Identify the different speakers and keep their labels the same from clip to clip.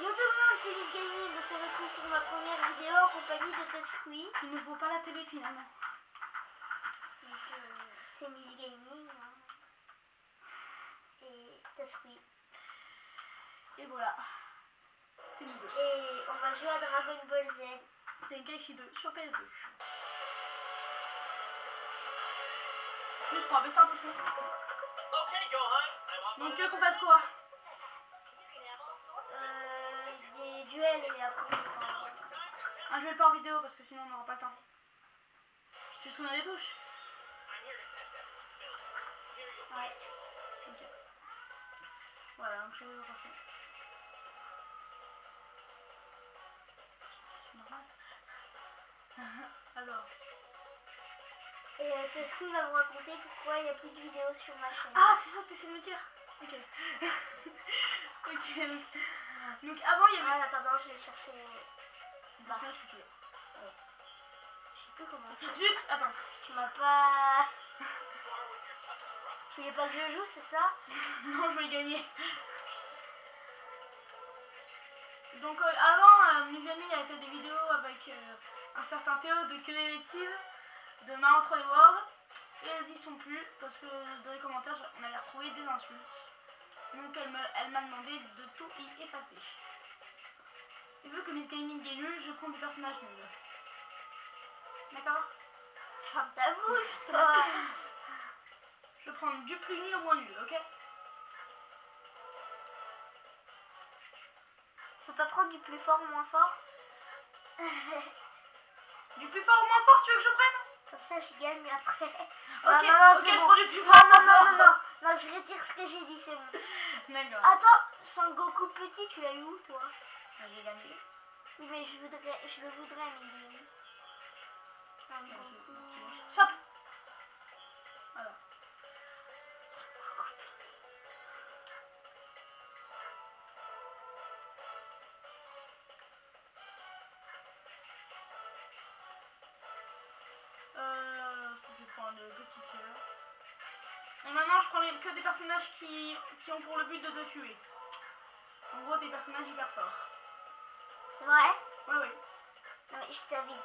Speaker 1: Yo tout le monde, c'est Miss Gaming, on se retrouve pour ma première vidéo en compagnie de Tosqui.
Speaker 2: Il ne vaut pas la télé finalement.
Speaker 1: Donc c'est Miss Gaming hein. Et Tosqui.
Speaker 2: Et voilà. C'est nous deux.
Speaker 1: Et on va jouer à Dragon Ball Z.
Speaker 2: Tenkaichi 2 sur PS2. Juste pour abaisser un peu le son. Donc tu veux qu'on fasse quoi?
Speaker 1: Des duels et après on fera...
Speaker 2: Un jeu pas en vidéo parce que sinon on n'aura pas le temps. Tu te souviens des touches?
Speaker 1: Ouais.
Speaker 2: Ok. Voilà, donc je vais vous passer. C'est normal. Alors.
Speaker 1: Et Tosqui va vous raconter pourquoi il n'y a plus de vidéos sur ma chaîne.
Speaker 2: Ah, c'est ça que tu essaies de me dire. Ok. Ok. Donc avant il y avait...
Speaker 1: En attendant, je vais chercher...
Speaker 2: Bah, c'est ce que tu veux.
Speaker 1: Je sais plus comment.
Speaker 2: Zut, attends.
Speaker 1: Tu m'as pas... Tu voulais pas que je joue, c'est ça?
Speaker 2: Non, je vais gagner. Donc avant, mes amis avaient fait des vidéos avec un certain Théo de Que des bêtises, de Mario 3D World, et elles y sont plus parce que dans les commentaires on avait retrouvé des insultes. Donc elle m'a demandé de tout y effacer. Et vu que Miss Gaming est nul, je prends des personnages nuls. D'accord?
Speaker 1: Ferme ta bouche, toi.
Speaker 2: Je vais prendre du plus nul au moins nul, ok?
Speaker 1: Faut pas prendre du plus fort ou moins fort.
Speaker 2: Du plus fort au moins fort, tu veux que je prenne?
Speaker 1: Comme ça, je gagne après.
Speaker 2: Ok,
Speaker 1: non, non,
Speaker 2: ok,
Speaker 1: c'est
Speaker 2: je
Speaker 1: bon.
Speaker 2: prends du plus fort.
Speaker 1: Non, je retire ce que j'ai dit, c'est bon.
Speaker 2: D'accord.
Speaker 1: Attends, Son Goku petit, tu l'as eu où, toi?
Speaker 2: J'ai gagné.
Speaker 1: Oui, mais je le voudrais, mais il est où? Son Goku...
Speaker 2: Stop. Voilà. Je vais prendre le petit cœur. Et maintenant je prends que des personnages qui ont pour le but de te tuer. En gros des personnages hyper forts.
Speaker 1: C'est vrai?
Speaker 2: Oui, oui.
Speaker 1: Non, mais je t'avais...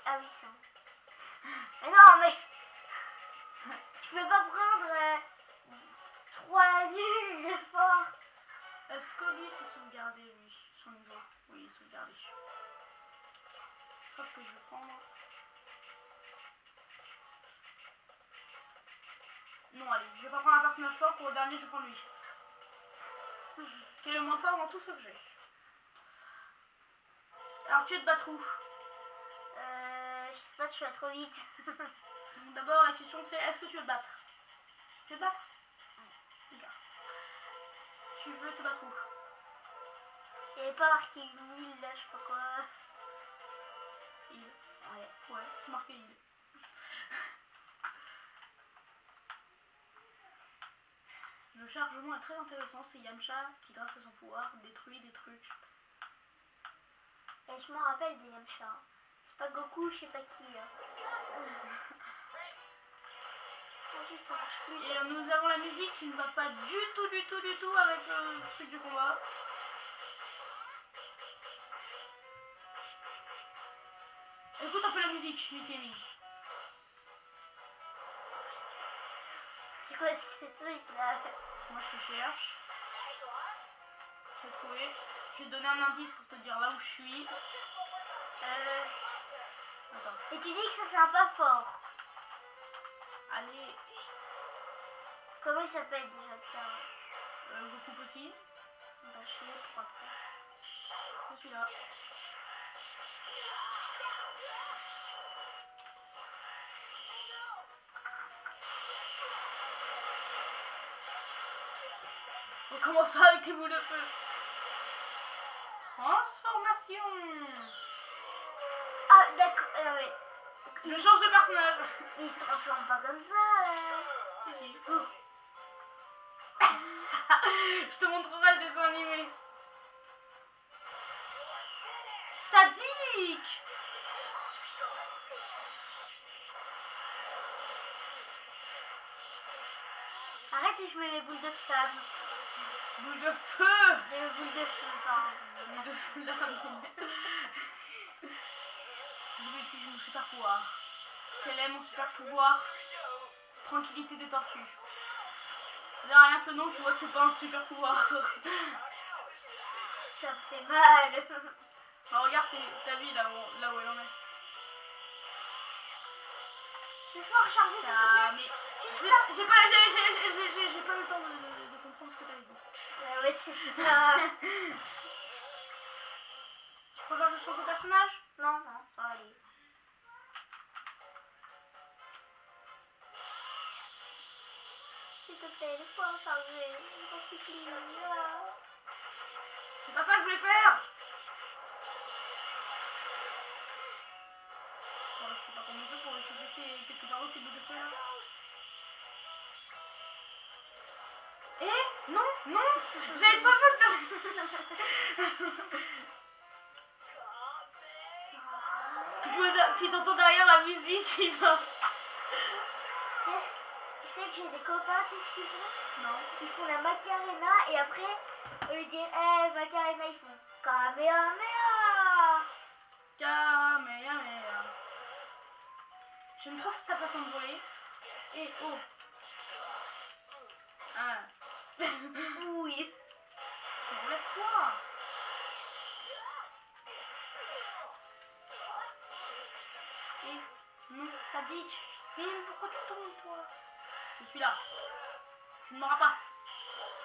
Speaker 1: Ah oui, ça. Mais non, mais... Tu peux pas prendre 3 nuls de fort.
Speaker 2: Est-ce que lui s'est sauvegardé, lui, son niveau? Oui, il est sauvegardé. Sauf que je vais prendre... Non, allez, je vais pas prendre un personnage fort, pour le dernier je vais prendre lui. Qui est le moins fort dans tout ce que j'ai. Alors tu veux te battre où?
Speaker 1: Je sais pas, tu vas trop vite.
Speaker 2: D'abord la question c'est, est-ce que tu veux te battre? Tu veux te battre? D'accord. Tu veux te battre où?
Speaker 1: Il n'y avait pas marqué une île là, je sais pas quoi.
Speaker 2: Île. Ouais, c'est marqué île. Le chargement est très intéressant, c'est Yamcha qui grâce à son pouvoir détruit des trucs.
Speaker 1: Et je m'en rappelle des Yamcha. C'est pas Goku, je sais pas qui. Ensuite ça marche plus.
Speaker 2: Et nous avons la musique qui ne va pas du tout avec le truc du combat. Écoute un peu la musique, Miss.
Speaker 1: C'est quoi ce truc là?
Speaker 2: Moi je te cherche. J'ai trouvé. Je vais te donner un indice pour te dire là où je suis. Attends.
Speaker 1: Et tu dis que ça c'est un pas fort.
Speaker 2: Allez.
Speaker 1: Comment il s'appelle déjà, tiens?
Speaker 2: Goku petit.
Speaker 1: Bah je sais pour après.
Speaker 2: Je suis là. On commence pas avec tes boules de feu. Transformation.
Speaker 1: Ah d'accord, ouais.
Speaker 2: Je change de personnage.
Speaker 1: Mais il se transforme pas comme ça.
Speaker 2: Si. Je te montrerai le dessin animé. Sadique.
Speaker 1: Arrête de jouer les boules de flamme.
Speaker 2: Boule de feu.
Speaker 1: Les boules de feu, pardon.
Speaker 2: Là, non, mais... Je vais utiliser mon super pouvoir. Quel est mon super pouvoir? Tranquillité des tortues. Là, rien que le nom, tu vois que c'est pas un super pouvoir.
Speaker 1: Ça me fait mal.
Speaker 2: Bah, regarde ta vie là où elle en est.
Speaker 1: Laisse-moi recharger s'il te plaît.
Speaker 2: Mais
Speaker 1: Juste
Speaker 2: j'ai
Speaker 1: ça.
Speaker 2: pas eu le temps de comprendre ce que t'avais dit.
Speaker 1: Ouais, c'est ça.
Speaker 2: Tu préfères que je change de personnage?
Speaker 1: Non, ça va aller. S'il te plaît, laisse-moi recharger. Je t'en supplie. Ah.
Speaker 2: C'est pas ça que je voulais faire. Oh, je sais pas comment on fait pour essayer de jeter quelques barreaux qui de feu là. Eh non, non, j'avais pas fait Puis t'entends derrière la musique qui va.
Speaker 1: Tu sais que j'ai des copains, tu sais ce qu'ils font?
Speaker 2: Non.
Speaker 1: Ils font la Macarena et après, au lieu de dire Macarena, ils font Kamehameha.
Speaker 2: Kamehameha. J'aime trop sa façon de voler. Et oh. Ah.
Speaker 1: Oui.
Speaker 2: Relève-toi. Et non, ça ditch. Mais pourquoi tu tombes toi? Je suis là. Tu ne m'auras pas.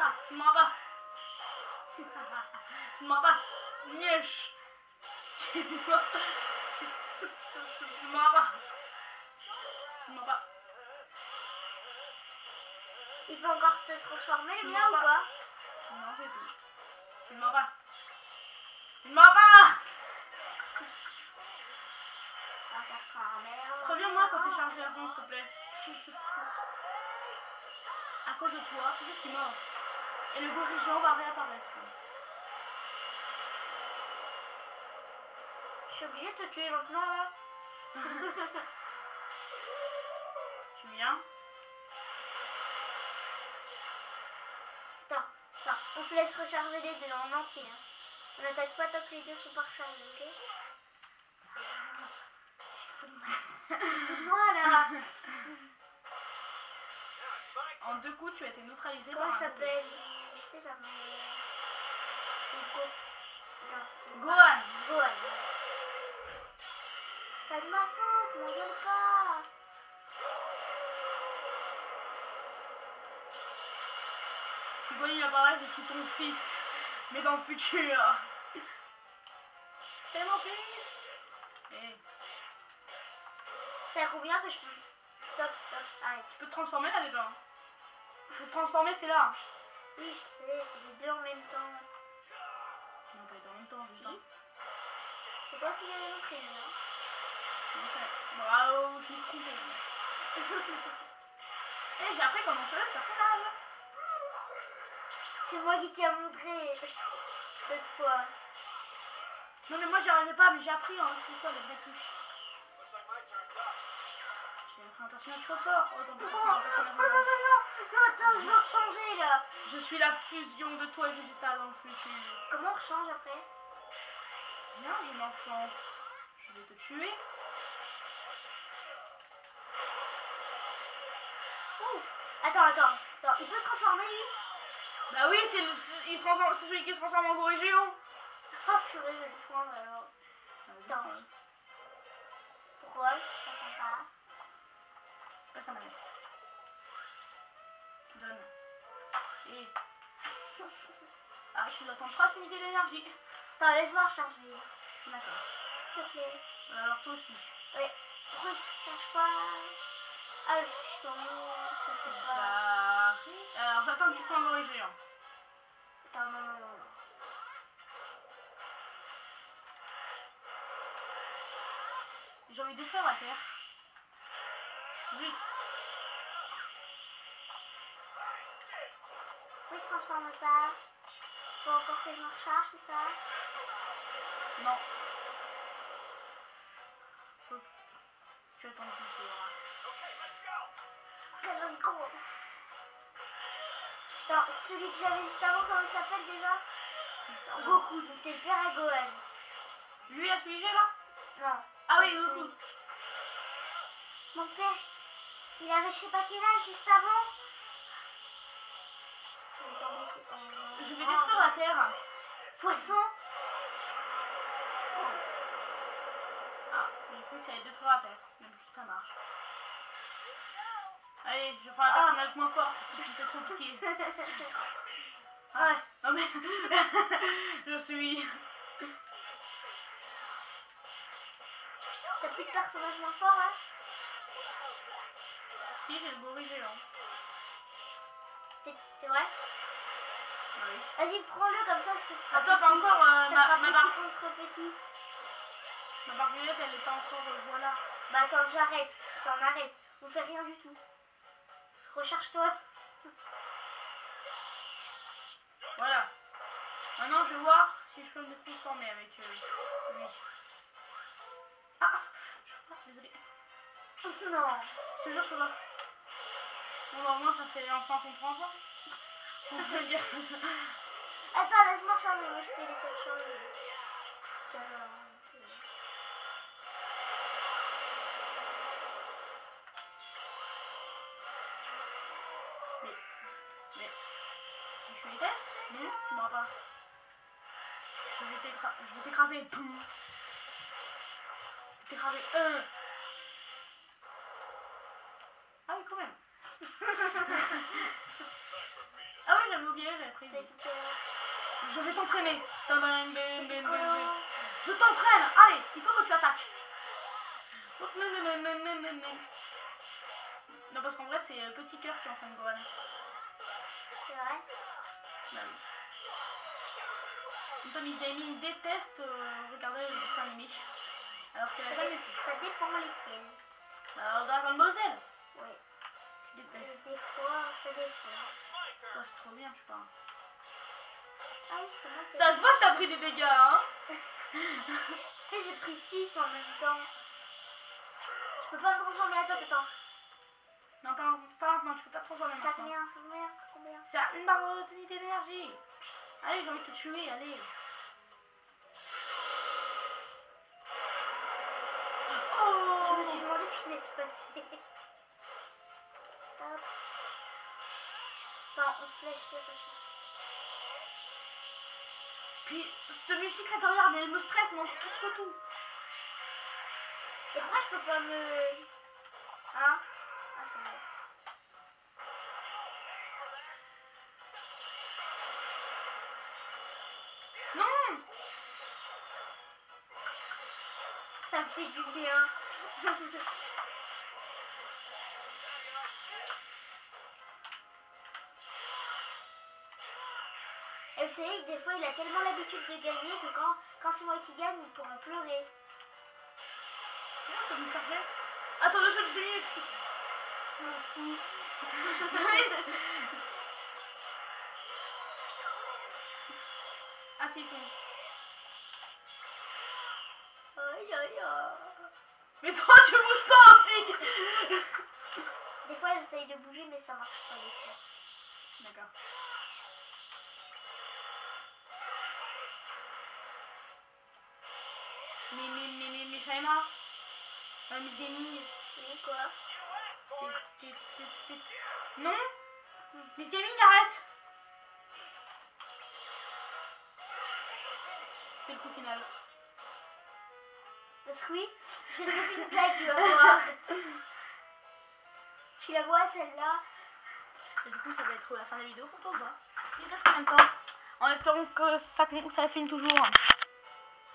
Speaker 2: Ah, tu ne m'auras pas. Tu ne m'auras pas. Nièche. Tu ne m'auras pas. Tu ne m'auras pas. Tu ne m'auras pas.
Speaker 1: Il peut encore se transformer,
Speaker 2: Tu
Speaker 1: le
Speaker 2: m'en
Speaker 1: mien ou
Speaker 2: vas.
Speaker 1: pas?
Speaker 2: Non, c'est tout. Tu ne m'auras pas. Tu ne m'auras pas. Préviens-moi quand t'es chargé avant, s'il te plaît. À cause de toi, je suis mort. Et le gorillon va réapparaître.
Speaker 1: Je suis obligée de te tuer maintenant là.
Speaker 2: Tu viens?
Speaker 1: Attends, on se laisse recharger les deux en entier. Hein. On n'attaque pas tant que les deux sont pas rechargés, ok? C'est moi là.
Speaker 2: En 2 coups, tu as été neutralisé par
Speaker 1: Comment
Speaker 2: un
Speaker 1: il s'appelle? Je sais jamais. C'est
Speaker 2: Gohan.
Speaker 1: Gohan. Pas de ma faute, m'engueule pas.
Speaker 2: Si Gohan il apparaît, je suis ton fils. Mais dans le futur. C'est mon fils. Et
Speaker 1: C'est à combien que je peux? Stop, arrête.
Speaker 2: tu peux te transformer là déjà. Faut te transformer, c'est là.
Speaker 1: Oui, je sais, c'est les deux en même temps.
Speaker 2: Non, pas les deux en même temps,
Speaker 1: Si.
Speaker 2: putain.
Speaker 1: C'est toi qui l'as montré, non?
Speaker 2: Ok. Bravo, je me suis trompée. Et j'ai appris comment jouer le personnage.
Speaker 1: C'est moi qui t'ai montré cette fois.
Speaker 2: Non mais moi j'y arrivais pas, mais j'ai appris hein, c'est quoi les vraies touches. J'ai appris un personnage trop fort. Oh,
Speaker 1: Oh non, attends, je veux rechanger là.
Speaker 2: Je suis la fusion de toi et Vegeta dans le futur.
Speaker 1: Comment on rechange après?
Speaker 2: Viens, jeune enfant. Je vais te tuer.
Speaker 1: Attends, il peut se transformer lui?
Speaker 2: Bah oui, c'est celui qui se transforme en gorillon.
Speaker 1: Oh purée, je vais le prendre alors. Attends. Pourquoi? Je comprends pas.
Speaker 2: Passe ta manette. Donne. Et... Ah, je dois attendre 3 unités d'énergie.
Speaker 1: Attends, laisse-moi recharger.
Speaker 2: D'accord.
Speaker 1: S'il te plaît.
Speaker 2: Alors toi aussi.
Speaker 1: Oui. Pourquoi il se cherche pas? Ah, parce que je suis en haut, ça fait pas.
Speaker 2: J'arrive. Alors j'attends que tu sois un gorillon.
Speaker 1: Attends, non.
Speaker 2: J'ai envie de détruire la terre. Vite.
Speaker 1: Pourquoi il se transforme pas? Faut encore que je me recharge, c'est ça?
Speaker 2: Non. Faut... Tu attends plus tard.
Speaker 1: Ok, let's go. Attends, celui que j'avais juste avant, comment il s'appelle déjà? Goku, donc c'est le père à Gohan.
Speaker 2: Lui à celui là?
Speaker 1: Non.
Speaker 2: Ah oui,
Speaker 1: c'est
Speaker 2: Goku.
Speaker 1: lui. Mon père, il avait je sais pas quel âge juste avant.
Speaker 2: Je vais détruire la terre.
Speaker 1: Poisson.
Speaker 2: Ah, j'ai cru que ça allait détruire la terre. Même si ça marche. Allez, je ferai un personnage moins fort parce que c'est trop petit. Ah ouais, non mais je suis.
Speaker 1: T'as plus de personnage moins fort, hein?
Speaker 2: Si, j'ai le gorille géant.
Speaker 1: C'est vrai?
Speaker 2: Ah oui.
Speaker 1: Vas-y, prends-le comme ça, ça fera
Speaker 2: Attends, pas
Speaker 1: petit.
Speaker 2: encore
Speaker 1: Ça fera
Speaker 2: ma
Speaker 1: petit
Speaker 2: barre.
Speaker 1: contre petit.
Speaker 2: Ma barrière, elle est pas encore. Voilà.
Speaker 1: Bah attends, j'arrête. T'en arrêtes. On fait rien du tout. Recharge-toi.
Speaker 2: Voilà. Maintenant, je vais voir si je peux me transformer avec lui. Ah, désolé.
Speaker 1: Non.
Speaker 2: Je te jure, je peux pas. Bon, bah, au moins, ça fait enfin comprendre. On peut dire ça.
Speaker 1: Attends, laisse-moi changer. Moi, je t'ai laissé changer. Tout à l'heure.
Speaker 2: Mais. Tu fais les tests? Non, tu m'auras pas. Je vais t'écraser. Boum. Je vais t'écraser. Ah oui, quand même. Ah oui, j'avais oublié, j'avais pris. Je vais t'entraîner. Je t'entraîne. Allez, il faut que tu attaques. Non, parce qu'en vrai, c'est Petit Cœur qui entraîne Gohan.
Speaker 1: C'est vrai?
Speaker 2: Bah oui. Tommy Gaming déteste regarder les dessins animés. Alors qu'elle a jamais fait.
Speaker 1: Ça dépend lesquels.
Speaker 2: Alors, Dragon Ball Z.
Speaker 1: Oui.
Speaker 2: Je déteste.
Speaker 1: Des fois, ça dépend.
Speaker 2: Oh, c'est trop bien, tu parles.
Speaker 1: Ah oui, c'est moi qui
Speaker 2: Ça se voit que t'as pris des dégâts, hein.
Speaker 1: J'ai pris 6 en même temps. Je peux pas me transformer. Attends.
Speaker 2: Non, pas maintenant, tu peux pas te transformer
Speaker 1: Ça
Speaker 2: maintenant.
Speaker 1: combien?
Speaker 2: C'est à une barre d'unité d'énergie. Allez, j'ai envie de te tuer, allez. Oh,
Speaker 1: Je me suis demandé ce qui allait se passer. Hop. Attends, on se lâche.
Speaker 2: Puis, cette musique là derrière, mais elle me stresse, mais plus que tout.
Speaker 1: Et pourquoi je peux pas me... Hein? Ah, c'est vrai.
Speaker 2: Non.
Speaker 1: Ça me fait du bien. Et vous savez que des fois il a tellement l'habitude de gagner que quand c'est moi qui gagne, il pourra pleurer.
Speaker 2: Je peux me charger. Attends, 2 minutes. Je m'en fous. Ah, c'est fou.
Speaker 1: Aïe.
Speaker 2: Mais toi, tu bouges pas aussi.
Speaker 1: Des fois j'essaye de bouger mais ça marche pas des fois.
Speaker 2: D'accord. Mais Shaima, Miss Gaming.
Speaker 1: Oui, quoi?
Speaker 2: Non. Miss Gaming, arrête. C'était le coup final.
Speaker 1: Parce que oui, j'ai fait une blague, tu vas voir. Tu la vois celle-là?
Speaker 2: Et du coup, ça va être la fin de la vidéo pour toi ou pas? Il reste combien de temps? En espérant que ça filme toujours.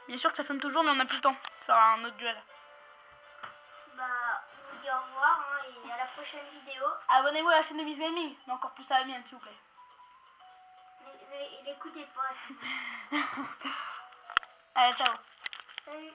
Speaker 2: Bien sûr que ça filme toujours, mais on n'a plus le temps de faire un autre duel.
Speaker 1: Bah, on vous dit au revoir hein, et à la prochaine vidéo.
Speaker 2: Abonnez-vous à la chaîne de Miss Gaming, mais encore plus à la mienne, s'il vous plaît.
Speaker 1: N'écoutez pas.
Speaker 2: Allez, ciao.
Speaker 1: Salut.